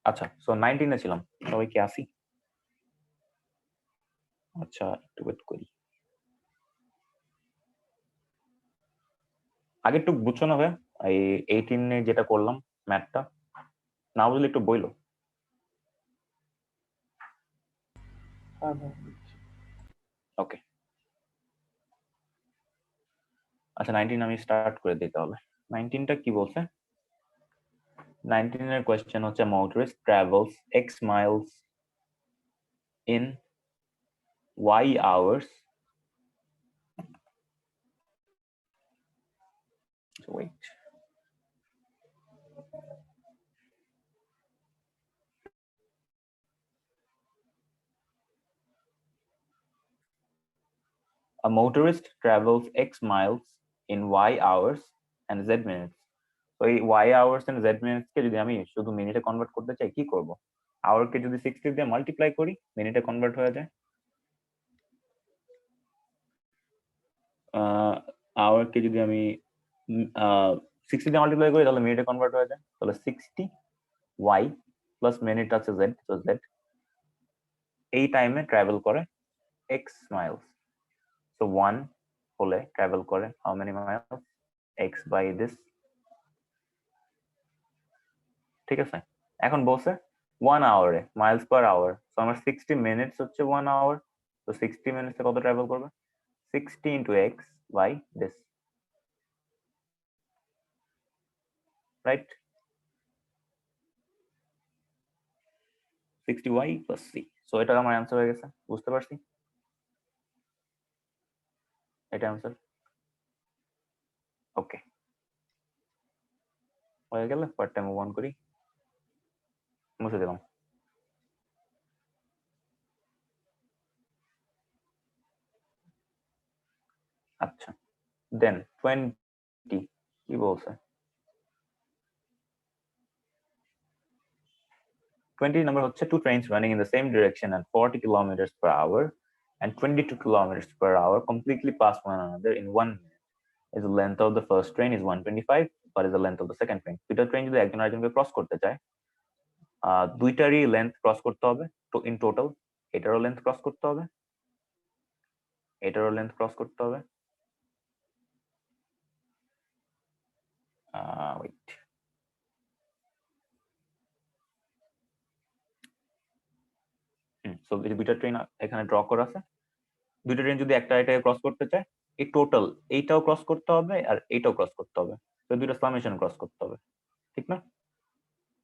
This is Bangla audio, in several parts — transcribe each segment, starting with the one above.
আচ্ছা, সো 19 এ ছিলাম, সবাই কি আসি? আচ্ছা, একটু ওয়েট করি। আগে একটু বুঝছো না ভাই, এই 18 এ যেটা করলাম ম্যাথটা, না বুঝলে একটু বইলো। ওকে, আচ্ছা 19 আমি স্টার্ট করে দিই তাহলে। 19টা কি বলছে? 19 এর কোয়েশ্চেন হচ্ছে মোটরিস্ট travels x miles in y hours. Wait. A motorist travels x miles in y hours and z minutes. তো এই y hours and z minutes কে যদি আমি শুধু মিনিটে কনভার্ট করতে চাই কি করব? আওয়ার কে যদি 60 দিয়ে মাল্টিপ্লাই করি মিনিটে কনভার্ট হয়ে যায়। আওয়ার কে যদি আমি 60 দিয়ে মাল্টিপ্লাই করি তাহলে মিনিটে কনভার্ট হয়ে যায়। তাহলে 60 y প্লাস মিনিট আছে z, তো z এই টাইমে ট্রাভেল করে x মাইলস। So 1 হলে ট্রাভেল করে how many miles? x by this. ঠিক আছে, এখন বলছে 1 আওয়ারে মাইলস পার আওয়ার, তো আমার 60 মিনিটস হচ্ছে 1 আওয়ার, তো 60 মিনিটসে কত ট্রাভেল করবে? 60 into x by this, right? 60y plus c. So এটা আমার অ্যান্সার হয়ে গেছে, বুঝতে পারছি? এটা অ্যান্সার। ওকে, হয়ে গেলে পার্টটা মুভ অন করি, মুছে দিলাম। আচ্ছা, দেন 20 কি বলছে? 20 number হচ্ছে two trains running in the same direction at 40 kilometers per hour and 22 kilometers per hour completely pass one another in 1 minute. Is the length of the first train is 125, what is the length of the second train? দুইটা ট্রেন যদি একজন আরেকজনকে ক্রস করতে চায়, দুইটারই লেন্থ ক্রস করতে হবে, তো ইন টোটাল এটারও লেন্থ ক্রস করতে হবে, এটারও লেন্থ ক্রস করতে হবে। ওয়েট, সো দুইটা ট্রেন এখানে ড্র করা আছে, দুইটা ট্রেন যদি একটা এটাকে ক্রস করতে চায়, এই টোটাল এইটাও ক্রস করতে হবে আর এইটাও ক্রস করতে হবে, তো দুইটা সামেশন ক্রস করতে হবে, ঠিক না?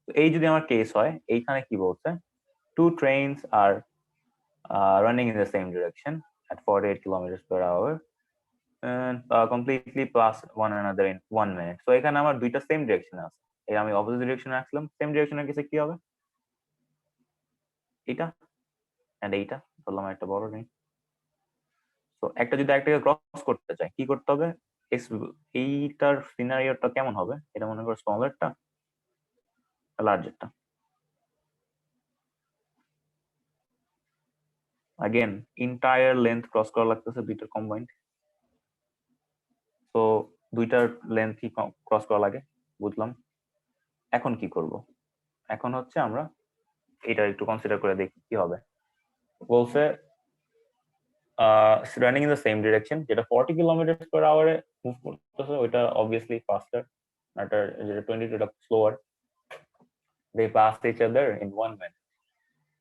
তো এই যদি আমার কেস হয়, এইখানে কি বলছে? Two trains are running in the same direction at 48 kilometers per hour and completely pass one another in 1 minute. So এখানে আমার দুইটা সেম ডিরেকশন আছে, এই আমি অপোজিট ডিরেকশনে রাখলাম, সেম ডিরেকশনের কেসে কি হবে? এটা এন্ড এইটা বললাম একটা বড় নেই, তো একটা যদি একটাকে ক্রস করতে চাই কি করতে হবে? এইটার সিনারিওটা কেমন হবে? এটা মনে করো স্মলারটা, লার্জারটা। again entire length ক্রস করা লাগতেছে দুইটার কম্বাইন্ড, তো দুইটার লেন্থই ক্রস করা লাগে, বুঝলাম। এখন কি করব? এখন হচ্ছে আমরা এটা একটু কনসিডার করে দেখি কি হবে। বলছে running in the same direction, যেটা 40 কিলোমিটার পার আওয়ারে মুভ করতেছে ওইটা অবভিয়াসলি ফাস্টার, এটা যেটা 22 এটা slower. they passed each other in 1 minute.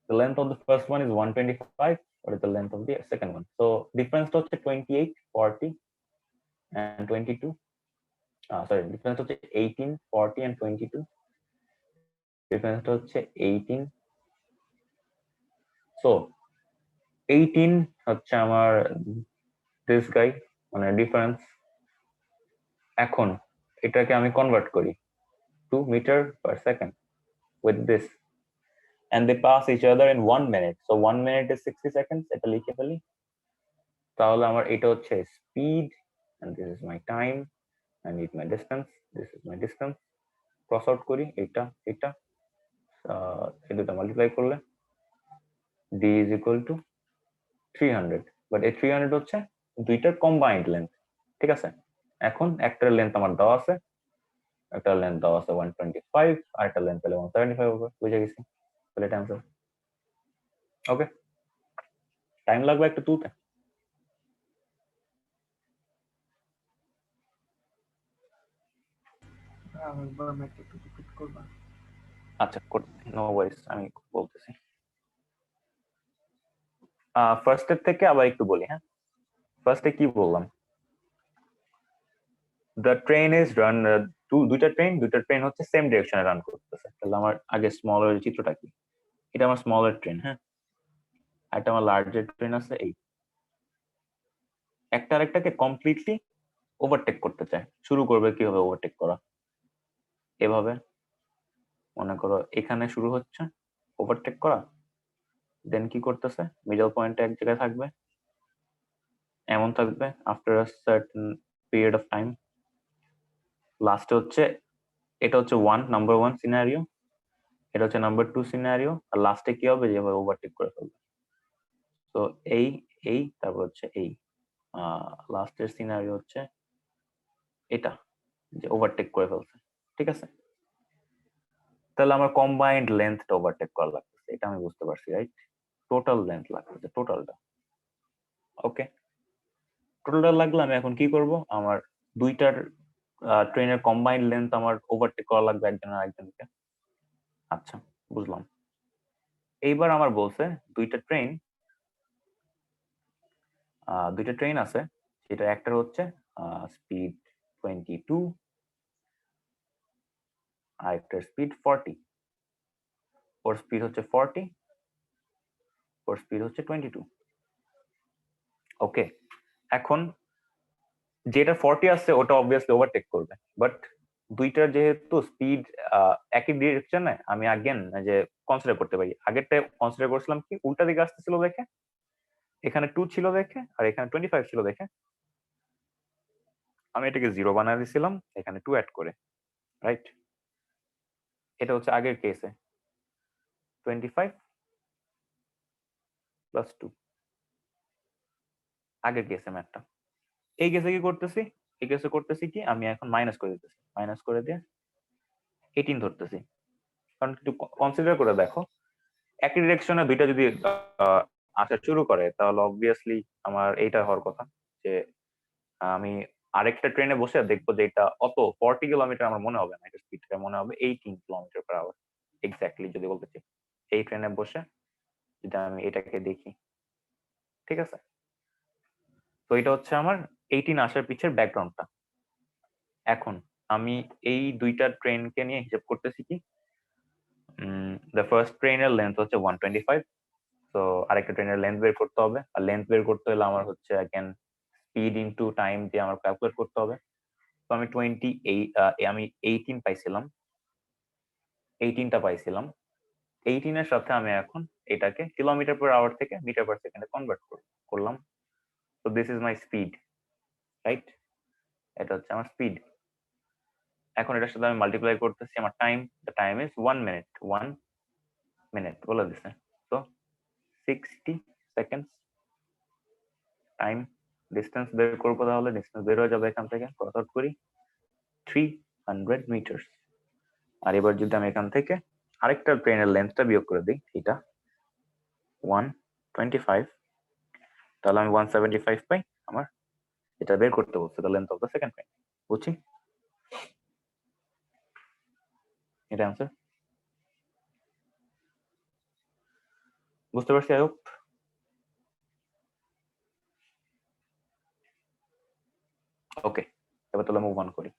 The length of the first one is 125, what is the length of the second one? So difference হচ্ছে 28, 40 and 22. Sorry, difference হচ্ছে 18, 40 and 22. Difference হচ্ছে 18. So 18 হচ্ছে আমার this guy, মানে ডিফারেন্স। এখন এটাকে আমি কনভার্ট করি 2 metre per second with this, and they pass each other in 1 minute, so 1 minute is 60 seconds, এটা লিখে ফেলি। তাহলে আমার এটা হচ্ছে speed and this is my time, I need my distance, this is my distance, cross out করি এটা এটা, এই দুটো মাল্টিপ্লাই করলে d is equal to 300, but এই 300 হচ্ছে দুইটার কম্বাইন্ড লেন্থ, ঠিক আছে? এখন একটার লেন্থ আমার দেওয়া আছে একটা লেন্থ দেওয়া আছে 125 আর একটা লেন্থ পেলে 175 হবে, বুঝে গেছি। তাহলে এটা অ্যান্সার। ওকে, টাইম লাগবে একটু তুলতে। আচ্ছা, নো ওয়ারিস, আমি বলতেছি। ফার্স্টের থেকে আবার একটু বলি, হ্যাঁ। ফার্স্টে কি বললাম? দ্য ট্রেন ইজ রান, দুইটা ট্রেন হচ্ছে সেম ডিরেকশনে রান করতেছে। তাহলে আমার আগে স্মলের চিত্রটা কি? এটা আমার স্মলের ট্রেন, হ্যাঁ। একটা আমার লার্জের ট্রেন আছে, এই একটা আরেকটাকে কমপ্লিটলি ওভারটেক করতে চায়। শুরু করবে কিভাবে ওভারটেক করা? এভাবে মনে করো এখানে শুরু হচ্ছে ওভারটেক করা, দেন কি করতেছে, মিডল পয়েন্টে এক জায়গায় থাকবে, এমন থাকবে after a certain period of time. লাস্টে হচ্ছে, এটা হচ্ছে নাম্বার ওয়ান সিনারিও, এটা হচ্ছে নাম্বার টু সিনারিও, আর লাস্টে কি হবে, যেভাবে ওভারটেক করে ফেলবে। তো এই তারপর হচ্ছে এই লাস্টের সিনারিও হচ্ছে এটা, যে ওভারটেক করে ফেলছে, ঠিক আছে। তাহলে আমার কম্বাইন্ড লেন্থটা ওভারটেক করা লাগতেছে, এটা আমি বুঝতে পারছি, রাইট? টোটাল লেন্থ লাগতেছে, টোটালটা। ওকে, টোটালটা লাগলে আমি এখন কি করব, আমার দুইটার ট্রেনের কম্বাইন্ড লেন্থ আমার ওভারটেক করা লাগবে একজন আর একজনকে। আচ্ছা, বুঝলাম। এইবার আমার বলছে দুইটা ট্রেন আছে, যেটা একটার হচ্ছে স্পিড 22 আর একটার স্পিড 40। ওর স্পিড হচ্ছে 40, ওর স্পিড হচ্ছে 22। ওকে, এখন যেটা 40 আছে ওটা অবভিয়াসলি ওভারটেক করবে, বাট দুইটার যেহেতু স্পিড একই ডিরেকশনে, আমি আগেন যে কনসিডার করতে পারি, আগেরটা কনসিডার করছিলাম কি উল্টা দিকে আসতেছিল দেখে, এখানে 2 ছিল দেখে আর এখানে 25 ছিল দেখে, আমি এটাকে 0 বানায় দিছিলাম এখানে 2 অ্যাড করে, রাইট? এটা হচ্ছে আগের কেসে 25 প্লাস 2, আগের কেসে ম্যাথটা। এই কেসে কি করতেছি, এই কেসে করতেছি কি, আমি এখন মাইনাস করে দিতেছি, মাইনাস করে দিয়ে 18 ধরতেছি। কারণ একটু কনসিডার করে দেখো, একই ডিরেকশনে দুইটা যদি আসা শুরু করে, তাহলে অবভিয়াসলি আমার এইটা হওয়ার কথা যে আমি আরেকটা ট্রেনে বসে দেখবো যে এটা অত 40 কিলোমিটার আমার মনে হবে না, এটা স্পিডটা মনে হবে 18 কিলোমিটার পার আওয়ার। এক্স্যাক্টলি যদি বলতে চাই, এই ট্রেনে বসে যদি আমি এটাকে দেখি, ঠিক আছে। তো এটা হচ্ছে আমার 18 আসার পিছের ব্যাকগ্রাউন্ডটা। এখন আমি এই দুইটা ট্রেনকে নিয়ে হিসাব করতেছি কি, দ্য ফার্স্ট ট্রেনের লেন্থ হচ্ছে 125, তো আরেকটা ট্রেনের লেন্থ বের করতে হবে, আর লেন্থ বের করতে হলে আমার হচ্ছে অ্যাগেন স্পিড ইনটু টাইম দিয়ে আমার ক্যালকুলেট করতে হবে। তো আমি 18 পাইছিলাম, 18টা পাইছিলাম। 18 এর সাথে আমি এখন এটাকে কিলোমিটার পার আওয়ার থেকে মিটার পার সেকেন্ডে কনভার্ট করলাম। তো this is my speed, right? এটা হচ্ছে আমার স্পিড। এখন এটার সাথে আমি মাল্টিপ্লাই করতেছি আমার time, the time is 1 minute, 1 minute বলে দিছে। তো 60 সেকেন্ডস টাইম। ডিস্টেন্স বের করবো, তাহলে ডিস্টেন্স বের হয়ে যাবে এখান থেকে, কত করি 300 মিটার। আর এবার যদি আমি এখান থেকে আরেকটা ট্রেনের লেন্থটা বিয়োগ করে দিই, এটা 125, তাহলে আমি 175 পাই। আমার এটা বের করতে বলছে the length of the second train, বুঝছি? এটা অ্যান্সার, বুঝতে পারছি আই হোপ। ওকে, এবার তাহলে মুভ অন করি।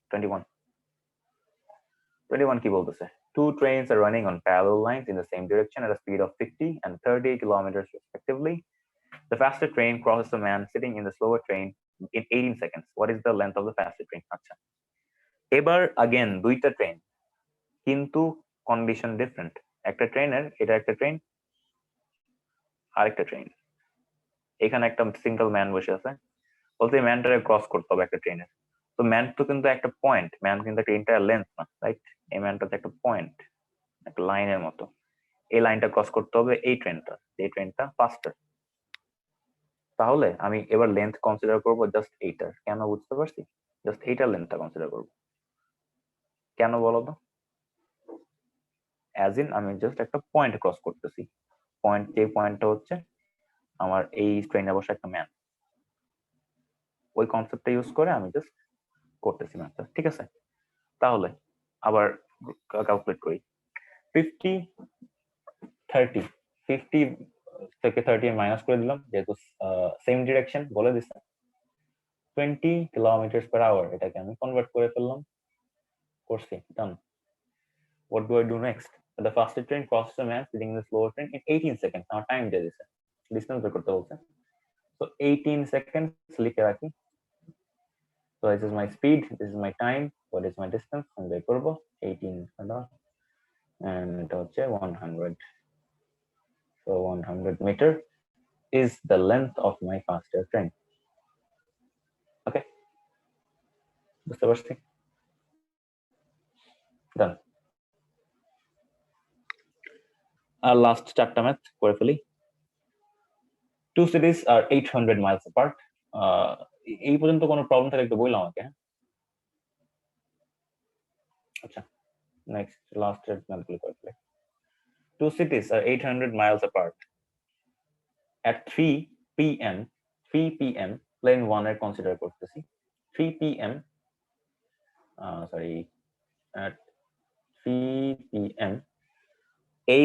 21 কি বলতেছে, two trains are running on parallel lines in the same direction at a speed of 50 and 30 kilometers respectively. The faster train crosses a man sitting in the slower train in 18 seconds. What is the length of the faster train? আচ্ছা, এবার again দুইটা ট্রেন, কিন্তু কন্ডিশন ডিফারেন্ট। একটা ট্রেনের, এটা একটা ট্রেন, আরেকটা ট্রেন। এখানে একটা সিঙ্গেল ম্যান বসে আছে, বলতে ম্যানটারে ক্রস করতে হবে একটা ট্রেনের। তো ম্যান তো কিন্তু একটা পয়েন্ট, ম্যান কিন্তু একটা এন্টায়ার লেন্থ না, রাইট? এই ম্যানটা তো একটা পয়েন্ট, একটা লাইনের মতো। এই লাইনটা ক্রস করতে হবে এই ট্রেনটা, এই ট্রেনটা ফাস্টার। তাহলে আমি এবার লেন্থ কনসিডার করব জাস্ট এইটার, কেন বুঝতে পারছি, জাস্ট এইটার লেন্থটা কনসিডার করব। কেন বলো তো? অ্যাজ ইন আমি জাস্ট একটা পয়েন্ট ক্রস করতেছি, যে পয়েন্টটা হচ্ছে আমার এই ট্রেনে বসে একটা ম্যান, ওই কনসেপ্টটা ইউজ করে আমি জাস্ট করতেছি ম্যাথটা, ঠিক আছে? তাহলে আবার ক্যালকুলেট করি। 50 30, 50 থেকে 30 মাইনাস করে দিলাম, যেহেতু সেম ডিরেকশন বলে দিচ্ছে 20 কিলোমিটার পার আওয়ার, এটাকে আমি কনভার্ট করে ফেললাম, করছি, ডান। What do I do next? The faster train crosses a man sitting in the slower train in 18 seconds. Now time দিয়ে দিছে, ডিসটেন্স বের করতে বলছে, so 18 seconds লিখে রাখি। So this is my speed, this is my time, what is my distance, আমি বের করবো 18 and এটা হচ্ছে 100, so 100 meter is the length of my faster train. Okay, বুঝতে পারছি, ডান। আর লাস্ট চারটা ম্যাথ করে ফেলি। Two cities are 800 miles apart. এই পর্যন্ত কোনো প্রবলেম থাকলে একটু বললাম আমাকে। আচ্ছা, next last ম্যাথগুলো করে ফেলি। Two cities are 800 miles apart. At 3 p.m. plane 1 এর কনসিডার করতেছি। 3 p.m. At 3 p.m. A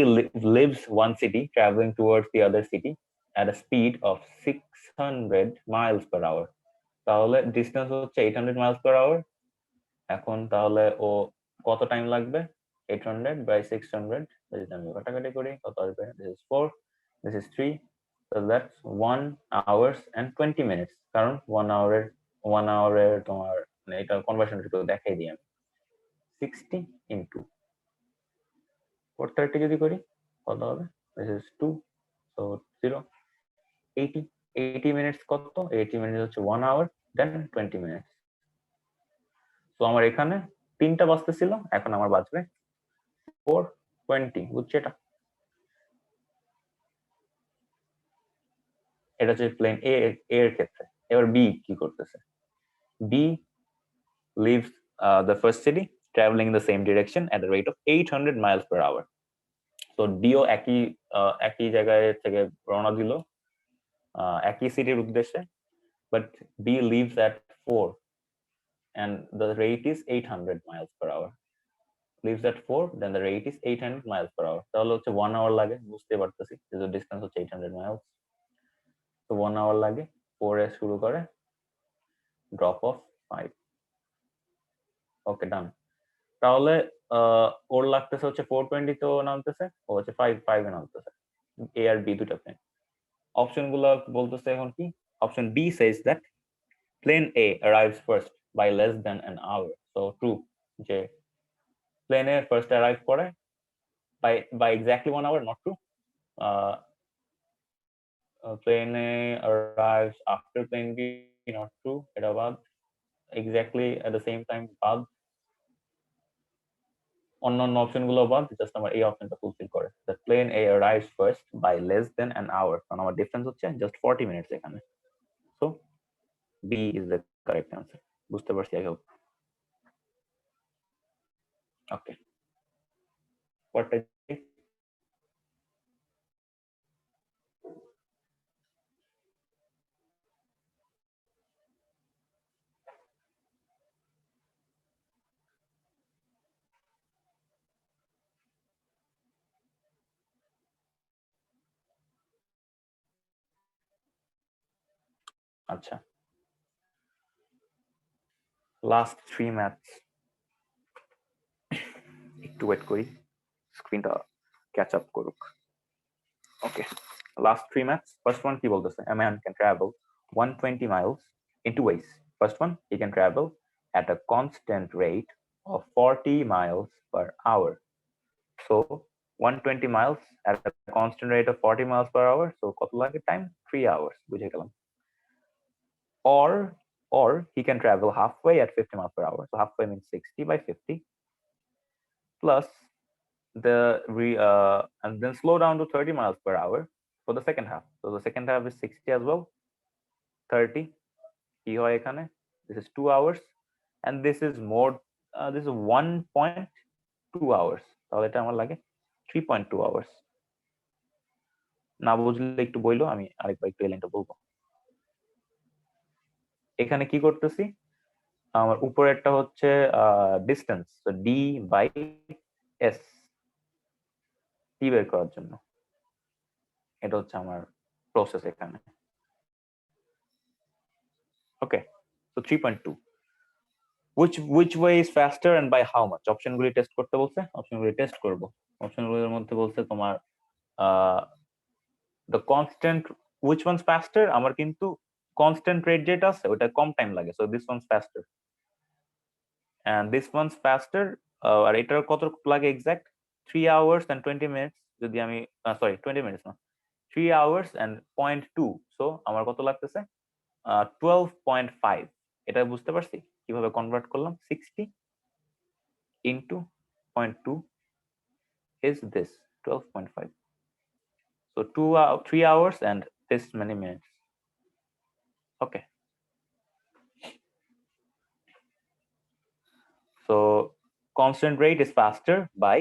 lives one city traveling towards the other city at a speed of 600 miles per hour. তাহলে ডিস্টেন্স হচ্ছে 800 miles per hour। এখন তাহলে ও কত টাইম লাগবে? 800 by 600, যদি আমি কাটাকাটি করি কত আসবে? This is 4, this is 3, so that's 1 hours and 20 minutes, কারণ 1 hour তোমার এটা কনভার্সন একটু দেখাই দিই আমি। 60 into 430 যদি করি কত হবে? This is 2, so 0, 80 minutes কত? 80 minutes হচ্ছে 1 hour then 20 minutes। তো আমার এখানে 3টা বাজতেছিল, এখন আমার বাজবে 4:20, বুঝছো? এটা হচ্ছে প্লেন এ এর ক্ষেত্রে। এবার বি কি করতেছে? B leaves the first city traveling in the same direction at a rate of 800 miles per hour. তো ডিও একই জায়গায় থেকে রওনা দিল একই সিটির উদ্দেশ্যে, but B leaves at 4 and the rate is 800 miles per hour. Leaves at 4, then the rate is 800 miles per hour. তাহলে হচ্ছে 1 hour লাগে, বুঝতে পারতেছি, যে ডিসটেন্স হচ্ছে 800 miles, তো 1 hour লাগে। 4 এ শুরু করে, ড্রপ অফ 5। ওকে, ডান। তাহলে ওর লাগতেছে হচ্ছে 420 তো নামতেছে, ও হচ্ছে 5 এ নামতেছে। এ আর বি দুটো প্লেন। অপশন গুলো বলতেছে এখন কি? Option B says that plane A arrives first by less than an hour, so true, যে প্লেন এ ফার্স্ট অ্যারাইভ করে by exactly 1 hour, not true. Plane A arrives after plane B, not true, এটা বাদ। exactly at the same time বাদ। অন্যান্য অপশন গুলো বাদ, জাস্ট আমার এই অপশনটা ফুলফিল করে। The plane A arrives first by less than an hour, কারণ আমার ডিফারেন্স হচ্ছে জাস্ট 40 মিনিটস এখানে। So B is the correct answer. বুঝতে পারছি, আই হোপ। ওকে, পরটা আচ্ছা, লাস্ট 3 ম্যাথস, একটু ওয়েট করি, স্ক্রিনটা ক্যাচ আপ করুক। ওকে, last 3 maths. First one, কি বলতেছে? A man can travel 120 miles in 2 ways. First one, he can travel at a constant rate of 40 miles per hour. So 120 miles at a constant rate of 40 miles per hour. So কত লাগে টাইম? 3 hours, বুঝে গেলাম। Or he can travel halfway at 50 miles per hour. So halfway means 60 by 50 plus and then slow down to 30 miles per hour for the second half. So the second half is 60 as well. 30 কি হয় এখানে? This is 2 hours and this is more this is 1.2 hours, তাহলে এটা আমার লাগে 3.2 hours। না বুঝলে একটু বইলো, আমি আরেকবার একটু এই লাইনটা বলবো। এখানে কি করতেছি, আমার উপরেরটা হচ্ছে ডিস্টেন্স, তো ডি বাই এস, টি বের করার জন্য। এটা হচ্ছে আমার প্রসেস এখানে। Okay, so 3.2, which way is faster and by how much? অপশনগুলি টেস্ট করতে বলছে, অপশনগুলি টেস্ট করব। অপশনগুলির মধ্যে বলছে তোমার the constant, which one's faster, আমার কিন্তু constant rate যেটা আছে ওটা কম টাইম লাগে, so this one's faster and this one's faster। আর এটার কত লাগে এক্সাক্ট 3 hours and 20 minutes, যদি আমি সরি 20 minutes না, 3 hours and 0.2, so আমার কত লাগতেছে 12.5। এটা বুঝতে পারছি কিভাবে কনভার্ট করলাম, 60 into 0.2 is this 12.5, so 3 hours and this many minutes। Okay, so constant rate is faster by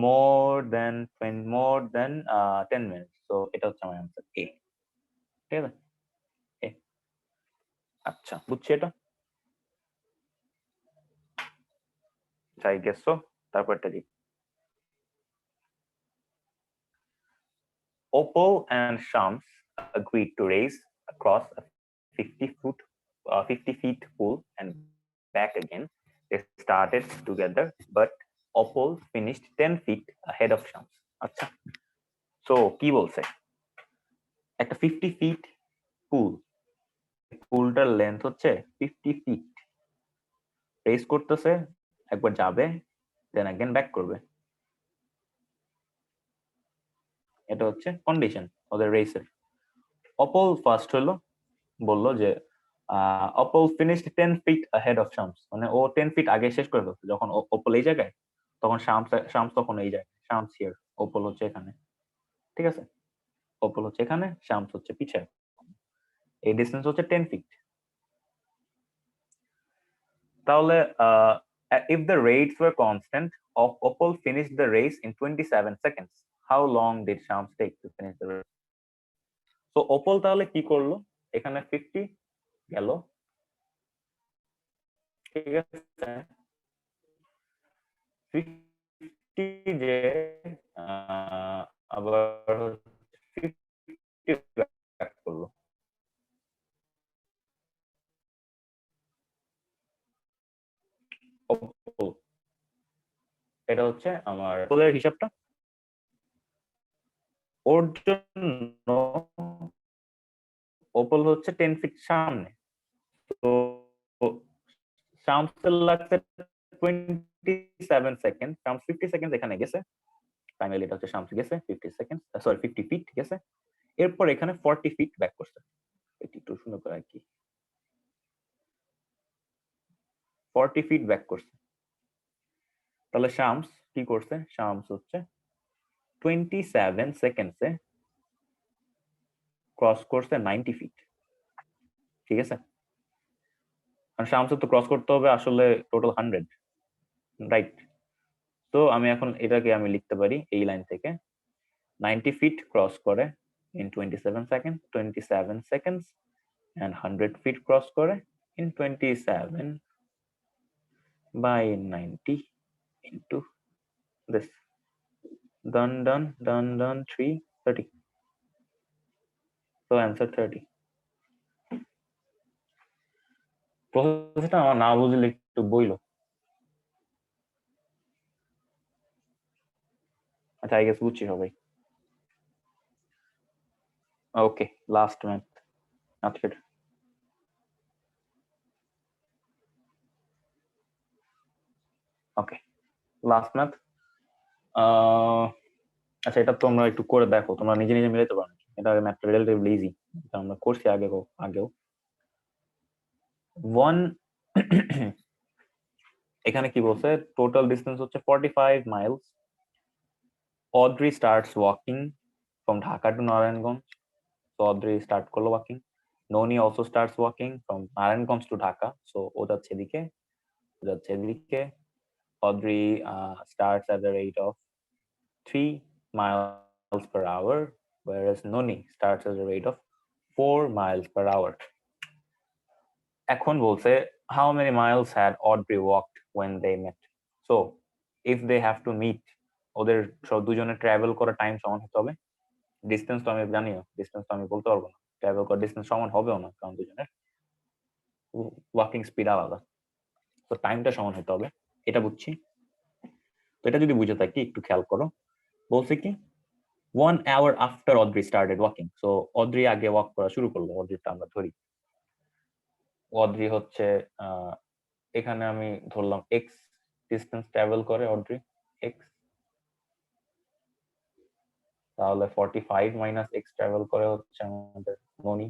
more than 10 minutes, so এটা হচ্ছে আমার অ্যান্সার এ। ঠিক আছে, এ। আচ্ছা, বুঝছি এটা, আই গেস সো। তারপরটা কি, Opal and Shams agreed to race across a 50 feet pool and back again. They started together, but Opal finished 10 feet ahead of Shams। আচ্ছা, সো কি বলছে, একটা 50 ফিট পুল, পুলটার লেন্থ হচ্ছে 50 ফিট, রেস করতেছে, একবার যাবে দেন अगेन ব্যাক করবে, এটা হচ্ছে কন্ডিশন ওদের রেসের। অপল ফার্স্ট হলো, বললো যে Opal finished 10 feet ahead of Shams, মানে ও 10 ফিট আগে শেষ করে ফেলছে, যখন অপল এই জায়গায় তখন শামস তখন এই জায়গায়, শামস হিয়ার, অপল হচ্ছে এখানে। ঠিক আছে, অপল হচ্ছে এখানে, শামস হচ্ছে পিছনে, এই ডিসটেন্স হচ্ছে 10 ফিট। তাহলে if the rates were constant, Opal finished the race in 27 seconds. How long did Shams take to finish the race? So Opal তাহলে কি করলো, এখানে 50 গেল, ঠিক আছে, 50 যে আবার 50 ব্যাক করলো, এটা হচ্ছে আমার ওপলের হিসাবটা। ওর জন্য ওপল হচ্ছে 10 ফিট সামনে, তো শামসের লাগছে 27 সেকেন্ড, শামস 50 সেকেন্ড এখানে গেছে, ফাইনালি এটা হচ্ছে শামস গেছে 50 সেকেন্ড, সরি 50 ফিট গেছে, এরপর এখানে 40 ফিট ব্যাক করছে, এটি একটু সুন্দর করে আর কি, 40 ফিট ব্যাক করছে। তাহলে শামস কি করছে, শামস হচ্ছে 27 সেকেন্ডসে ক্রস করছে 90 ফিট। ঠিক আছে, আর শামসের তো ক্রস করতে হবে আসলে টোটাল 100, রাইট? তো আমি এখন এটাকে আমি লিখতে পারি এই লাইন থেকে, 90 feet cross করে in 27 seconds, 27 seconds, and 100 feet cross করে in 27 by 90 into this, done 3 30, so answer 30। প্রসেসটা আমার না বুঝলে একটু বইলো। আচ্ছা, আই গেস বুঝছি সবাই। ওকে, লাস্ট ম্যাথ আজকের। ওকে, লাস্ট ম্যাথ। আচ্ছা, এটা তোমরা একটু করে দেখো, তোমরা নিজে নিজে মিলাইতে পারো, এটা ম্যাথটা রিলেটিভলি ইজি, এটা আমরা করছি আগেও। ওয়ান এখানে কি বলছে, টোটাল ডিসটেন্স হচ্ছে 45 miles. Audrey starts walking from Dhaka to Narayanganj, so Audrey start করলো walking. Nonnie also starts walking from Narayanganj to Dhaka, so ও যাচ্ছে এদিকে। যাচ্ছে এদিকে Audrey starts at the rate of 3 miles per hour whereas Noni starts at the rate of 4 miles per hour. এখন বলছে how many miles had Audrey walked when they met? So if they have to meet, ওদের সব দুজনে ট্রাভেল করা টাইম সমান হতে হবে। ডিস্টেন্স তো আমি জানিও, ডিস্টেন্স তো আমি বলতে পারবো না, ট্রাভেল করা ডিস্টেন্স সমান হবেও না, কারণ দুজনের ওয়াকিং স্পিড আলাদা। তো টাইমটা সমান হতে হবে, এটা বুঝছি। তো এটা যদি বুঝে থাকি একটু খেয়াল করো, বলছে কি 1 hour after Audrey started walking. So Audrey আগে ওয়াক করা শুরু করলো, অদ্রিটা আমরা ধরি। অদ্রি হচ্ছে এখানে আমি ধরলাম এক্স ডিস্টেন্স ট্রাভেল করে অড্রি এক্স, তাহলে 45 মাইনাস এক্স ট্রাভেল করে হচ্ছে আমাদের ননি,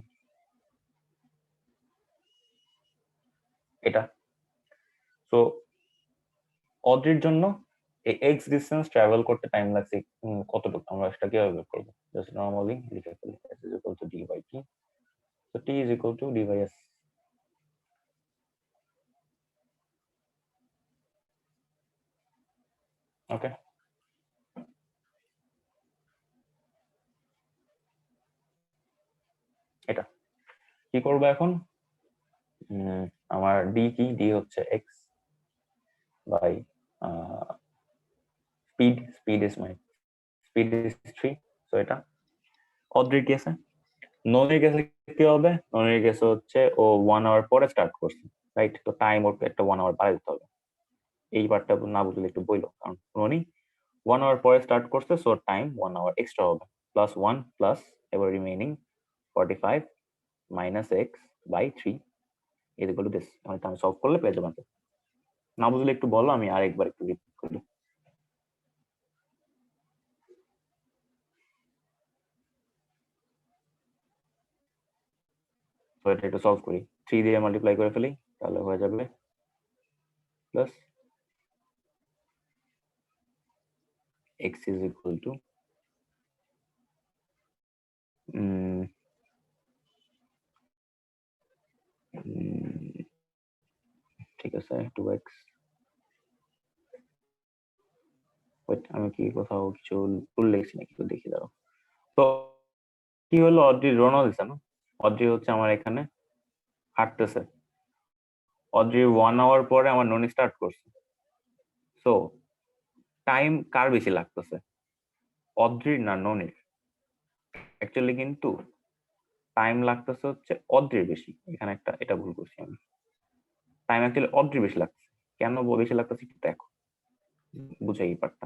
এটা। সো অড্রির জন্য এই এক্স ডিস্টেন্স ট্রাভেল করতে টাইম লাগছে কতটুকু, আমরা সেটা কিভাবে বের করবো? জাস্ট নরমালি লিখে ফেলি s is equal to d by t, so t is equal to d by s. ওকে, এটা কি করবো এখন? আমার ডি কি, ডি হচ্ছে x by speed, speed is my speed is 3, so এটা। অদ্রির কেসে, ননির কেসে কি হবে? ননির কেসে হচ্ছে ও 1 আওয়ার পরে স্টার্ট করছে, রাইট? তো টাইম ওর একটা 1 আওয়ার বাড়াই দিতে হবে। এই পার্টটা না বুঝলে একটু বইলো, কারণ ননি 1 আওয়ার পরে স্টার্ট করছে, সো টাইম 1 আওয়ার এক্সট্রা হবে, প্লাস 1 প্লাস এবার remaining 45 minus x by 3 is equal to this. আমি সলভ করলে পেয়ে যাবেন। না বুঝলে একটু বলো, আমি আরেকবার একটু রিপিট করি। তো এটা একটু সলভ করি, 3 দিয়ে মাল্টিপ্লাই করে ফেলি, তাহলে হয়ে যাবে plus x is equal to ঠিক আছে 2x, ওয়েট আমি কি কোথাও কিছু ভুল লিখছি নাকি দেখি দাও। তো কি হলো, অড্রি রওনা দিছে না, অড্রি হচ্ছে আমার এখানে হাঁটতেছে, অড্রি 1 আওয়ার পরে আমার ননি স্টার্ট করছে, সো টাইম কার বেশি লাগতেছে, অড্রির না ননির? অ্যাকচুয়ালি কিন্তু টাইম লাগতেছে হচ্ছে অড্রির বেশি, এখানে একটা এটা ভুল করছি আমি, টাইম অ্যাকচুয়ালি অড্রির বেশি লাগছে। কেন বেশি লাগতেছে একটু দেখো, বুঝাই এই পার্টটা।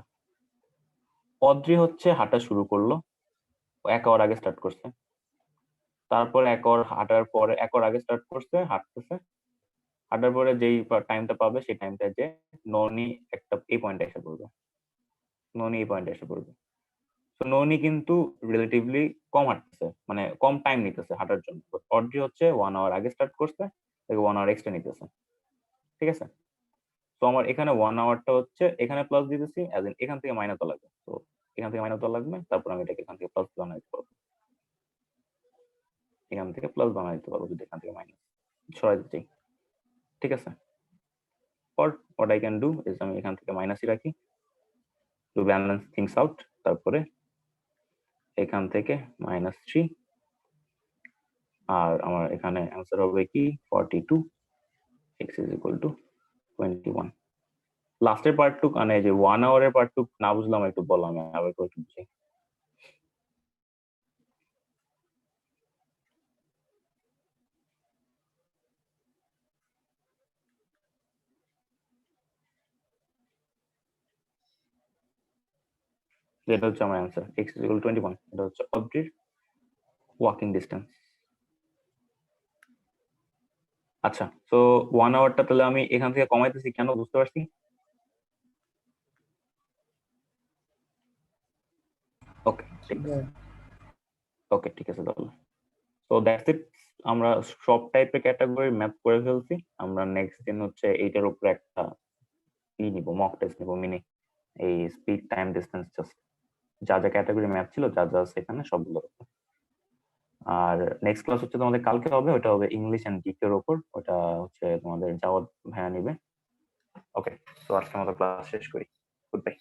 অড্রি হচ্ছে হাঁটা শুরু করলো, 1 আওয়ার আগে স্টার্ট করছে, তারপর 1 আওয়ার হাঁটার পরে 1 আওয়ার আগে স্টার্ট করছে, হাঁটতেছে, হাঁটার পরে যেই টাইমটা পাবে সেই টাইমটা যে ননি একটা এই পয়েন্টে এসে পড়বে, ননি এই পয়েন্টে এসে পড়বে। তো ননি কিন্তু রিলেটিভলি কম হাঁটতেছে, মানে কম টাইম নিতেছে হাঁটার জন্য। অড্রি হচ্ছে 1 আওয়ার আগে স্টার্ট করছে, 1 আওয়ার এক্সট্রা নিতেছে, ঠিক আছে? তো আমার এখানে 1 আওয়ারটা হচ্ছে এখানে প্লাস দিতেছি, এখান থেকে মাইনাস দেওয়া লাগবে, তো এখান থেকে মাইনাস দেওয়া লাগবে, তারপর আমি এটাকে এখান থেকে প্লাস বানাই দিতে পারবো, এখান থেকে প্লাস বানাই দিতে পারবো যদি এখান থেকে মাইনাস সরাই দিতে, ঠিক আছে? or what I can do is আমি এখান থেকে মাইনাসই রাখি to balance things out, তারপরে এখান থেকে -3, আর আমার এখানে অ্যান্সার হবে কি 42, x is equal to 21। লাস্টের পার্টটুক মানে যে 1 আওয়ারের পার্টটুক না বুঝলাম, একটু বলো, আমি আবার একটু বুঝি। এটা হচ্ছে আমার answer, x is equal to 21, এটা হচ্ছে অবজেক্ট ওয়াকিং ডিস্টেন্স। আচ্ছা, তো 1 আওয়ারটা তাহলে আমি এখান থেকে কমাইতেছি কেন, বুঝতে পারছি? ওকে ঠিক আছে, ওকে ঠিক আছে তাহলে। তো দ্যাটস ইট, আমরা সব টাইপের ক্যাটাগরি ম্যাপ করে ফেলছি। আমরা নেক্সট দিন হচ্ছে এইটার উপরে একটা নিব, মক টেস্ট নিব, মিনি এই স্পিড টাইম ডিস্টেন্স জাস্ট যা যা ক্যাটাগরি ম্যাপ ছিল, যা যা সেখানে সবগুলো। আর নেক্সট ক্লাস হচ্ছে তোমাদের কালকে হবে, ওটা হবে ইংলিশ এন্ড জিকে এর উপর, ওটা হচ্ছে তোমাদের জাওয়াদ ভাইয়া নিবে। ওকে, তো আজকে আমাদের ক্লাস শেষ করি। Good bye.